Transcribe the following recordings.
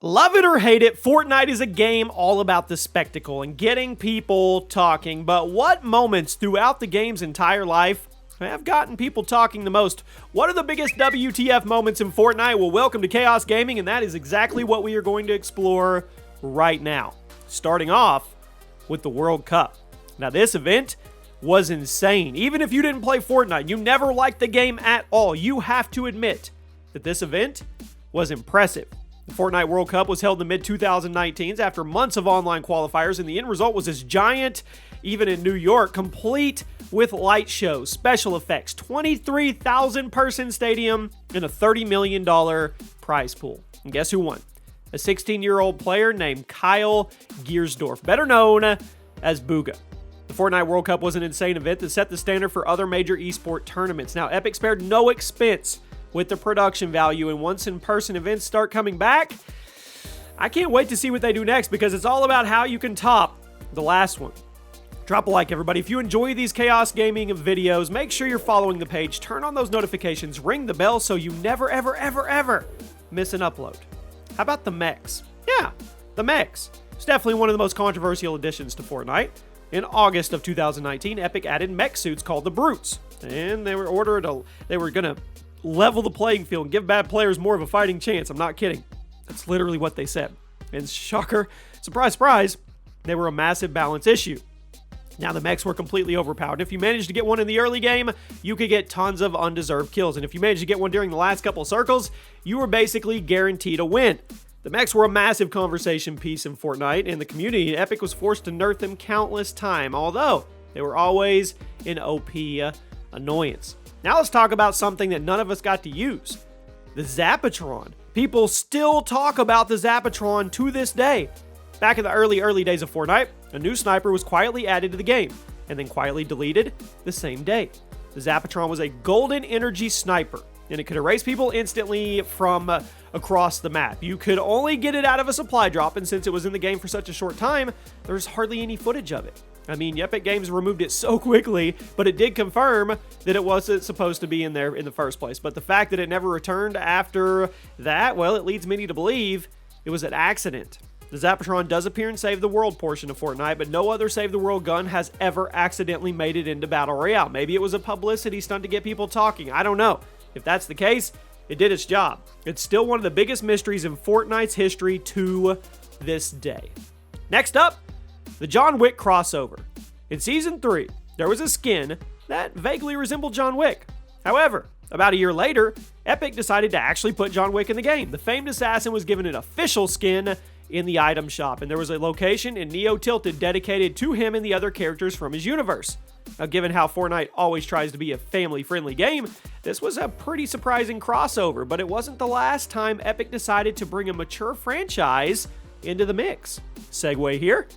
Love it or hate it, Fortnite is a game all about the spectacle and getting people talking. But what moments throughout the game's entire life have gotten people talking the most? What are the biggest WTF moments in Fortnite? Well, welcome to Chaos Gaming, and that is exactly what we are going to explore right now. Starting off with the World Cup. Now, this event was insane. Even if you didn't play Fortnite, you never liked the game at all, you have to admit that this event was impressive. The Fortnite World Cup was held in the mid-2019s after months of online qualifiers, and the end result was this giant, even in New York, complete with light shows, special effects, 23,000 person stadium, and a $30 million prize pool. And guess who won? A 16-year-old player named Kyle Giersdorf, better known as Booga. The Fortnite World Cup was an insane event that set the standard for other major esport tournaments. Now, Epic spared no expense with the production value, and once in-person events start coming back, I can't wait to see what they do next, because it's all about how you can top the last one. Drop a like, everybody. If you enjoy these Chaos Gaming videos, make sure you're following the page, turn on those notifications, ring the bell so you never, ever, ever, ever miss an upload. How about the mechs? Yeah, the mechs. It's definitely one of the most controversial additions to Fortnite. In August of 2019, Epic added mech suits called the Brutes, and they were gonna level the playing field and give bad players more of a fighting chance. I'm not kidding. That's literally what they said. And shocker, surprise, surprise, they were a massive balance issue. Now, the mechs were completely overpowered. If you managed to get one in the early game, you could get tons of undeserved kills. And if you managed to get one during the last couple of circles, you were basically guaranteed a win. The mechs were a massive conversation piece in Fortnite, and the community, Epic was forced to nerf them countless times, although they were always an OP annoyance. Now let's talk about something that none of us got to use. The Zapatron. People still talk about the Zapatron to this day. Back in the early days of Fortnite, a new sniper was quietly added to the game, and then quietly deleted the same day. The Zapatron was a golden energy sniper, and it could erase people instantly from across the map. You could only get it out of a supply drop, and since it was in the game for such a short time, there's hardly any footage of it. I mean, Epic Games removed it so quickly, but it did confirm that it wasn't supposed to be in there in the first place. But the fact that it never returned after that, well, it leads many to believe it was an accident. The Zapatron does appear in Save the World portion of Fortnite, but no other Save the World gun has ever accidentally made it into Battle Royale. Maybe it was a publicity stunt to get people talking. I don't know. If that's the case, it did its job. It's still one of the biggest mysteries in Fortnite's history to this day. Next up, the John Wick crossover. In Season 3, there was a skin that vaguely resembled John Wick. However, about a year later, Epic decided to actually put John Wick in the game. The famed assassin was given an official skin in the item shop, and there was a location in Neo Tilted dedicated to him and the other characters from his universe. Now, given how Fortnite always tries to be a family-friendly game, this was a pretty surprising crossover, but it wasn't the last time Epic decided to bring a mature franchise into the mix. Segue here.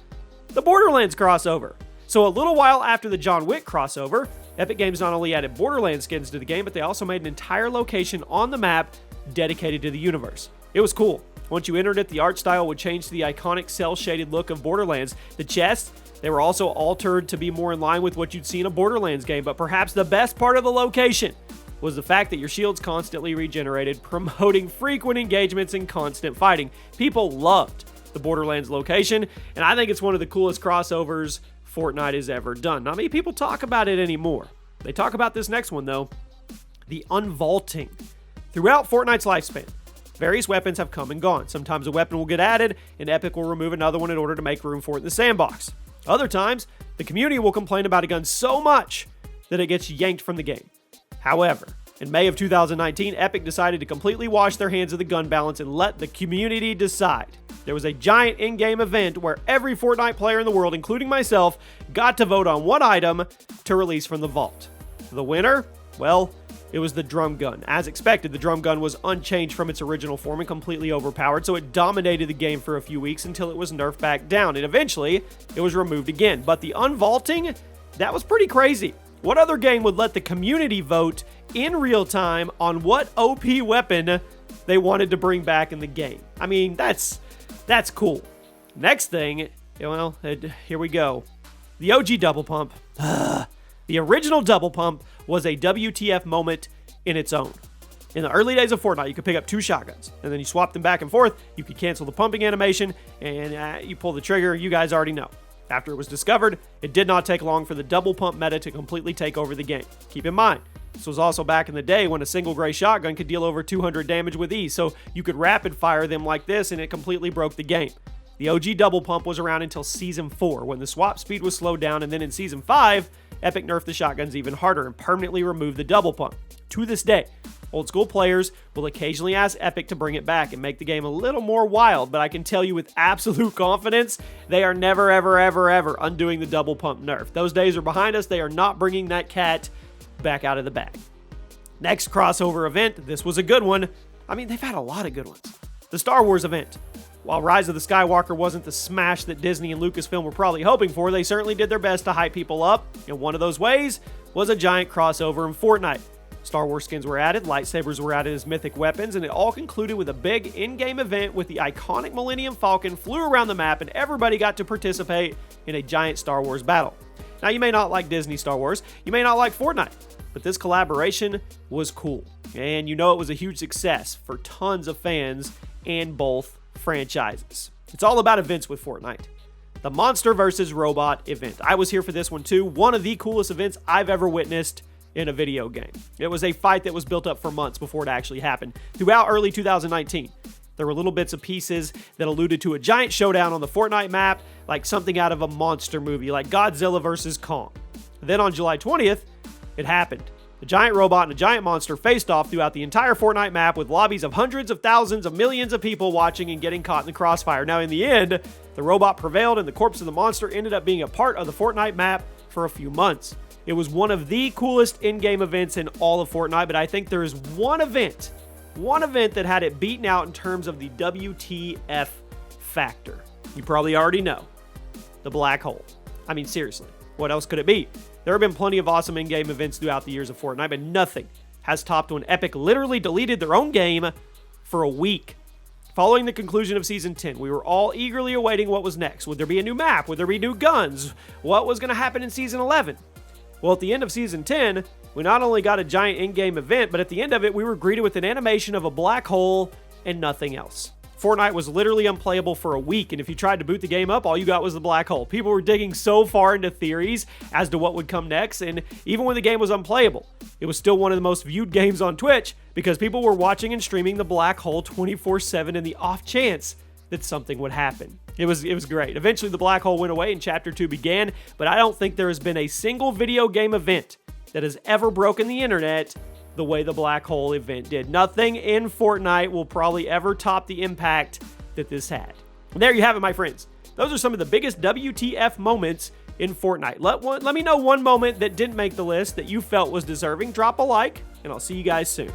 The Borderlands crossover. So a little while after the John Wick crossover, Epic Games not only added Borderlands skins to the game, but they also made an entire location on the map dedicated to the universe. It was cool. Once you entered it, the art style would change to the iconic cel-shaded look of Borderlands. The chests, they were also altered to be more in line with what you'd see in a Borderlands game, but perhaps the best part of the location was the fact that your shields constantly regenerated, promoting frequent engagements and constant fighting. People loved the Borderlands location, and I think it's one of the coolest crossovers Fortnite has ever done. Not many people talk about it anymore. They talk about this next one, though, the Unvaulting. Throughout Fortnite's lifespan, various weapons have come and gone. Sometimes a weapon will get added, and Epic will remove another one in order to make room for it in the sandbox. Other times, the community will complain about a gun so much that it gets yanked from the game. However, in May of 2019, Epic decided to completely wash their hands of the gun balance and let the community decide. There was a giant in-game event where every Fortnite player in the world, including myself, got to vote on one item to release from the vault. The winner? Well, it was the drum gun. As expected, the drum gun was unchanged from its original form and completely overpowered, so it dominated the game for a few weeks until it was nerfed back down, and eventually, it was removed again. But the Unvaulting, that was pretty crazy. What other game would let the community vote in real time on what OP weapon they wanted to bring back in the game? I mean, that's cool. Next thing, well, here we go. The OG double pump. The original double pump was a WTF moment in its own. In the early days of Fortnite, you could pick up 2 shotguns, and then you swap them back and forth. You could cancel the pumping animation, and you pull the trigger. You guys already know. After it was discovered, it did not take long for the double pump meta to completely take over the game. Keep in mind, this was also back in the day when a single gray shotgun could deal over 200 damage with ease, so you could rapid fire them like this, and it completely broke the game. The OG double pump was around until Season 4, when the swap speed was slowed down, and then in Season 5, Epic nerfed the shotguns even harder and permanently removed the double pump. To this day, old school players will occasionally ask Epic to bring it back and make the game a little more wild, but I can tell you with absolute confidence, they are never, ever, ever, ever undoing the double pump nerf. Those days are behind us. They are not bringing that cat back out of the bag. Next crossover event, this was a good one. I mean, they've had a lot of good ones. The Star Wars event. While Rise of the Skywalker wasn't the smash that Disney and Lucasfilm were probably hoping for, they certainly did their best to hype people up, and one of those ways was a giant crossover in Fortnite. Star Wars skins were added, lightsabers were added as mythic weapons, and it all concluded with a big in-game event with the iconic Millennium Falcon flew around the map and everybody got to participate in a giant Star Wars battle. Now, you may not like Disney Star Wars, you may not like Fortnite, but this collaboration was cool. And you know it was a huge success for tons of fans in both franchises. It's all about events with Fortnite. The Monster vs. Robot event. I was here for this one too. One of the coolest events I've ever witnessed in a video game. It was a fight that was built up for months before it actually happened. Throughout early 2019, there were little bits of pieces that alluded to a giant showdown on the Fortnite map, like something out of a monster movie, like Godzilla vs. Kong. Then on July 20th, it happened. A giant robot and a giant monster faced off throughout the entire Fortnite map with lobbies of hundreds of thousands of millions of people watching and getting caught in the crossfire. Now, in the end, the robot prevailed and the corpse of the monster ended up being a part of the Fortnite map for a few months. It was one of the coolest in-game events in all of Fortnite, but I think there is one event that had it beaten out in terms of the WTF factor. You probably already know. The black hole. I mean, seriously, what else could it be? There have been plenty of awesome in-game events throughout the years of Fortnite, but nothing has topped when Epic literally deleted their own game for a week. Following the conclusion of Season 10, we were all eagerly awaiting what was next. Would there be a new map? Would there be new guns? What was going to happen in Season 11? Well, at the end of Season 10, we not only got a giant in-game event, but at the end of it, we were greeted with an animation of a black hole and nothing else. Fortnite was literally unplayable for a week, and if you tried to boot the game up, all you got was the black hole. People were digging so far into theories as to what would come next, and even when the game was unplayable, it was still one of the most viewed games on Twitch because people were watching and streaming the black hole 24/7 in the off chance that something would happen. It was great. Eventually, the black hole went away and Chapter 2 began, but I don't think there has been a single video game event that has ever broken the internet the way the black hole event did. Nothing in Fortnite will probably ever top the impact that this had. And there you have it, my friends. Those are some of the biggest WTF moments in Fortnite. Let me know one moment that didn't make the list that you felt was deserving. Drop a like, and I'll see you guys soon.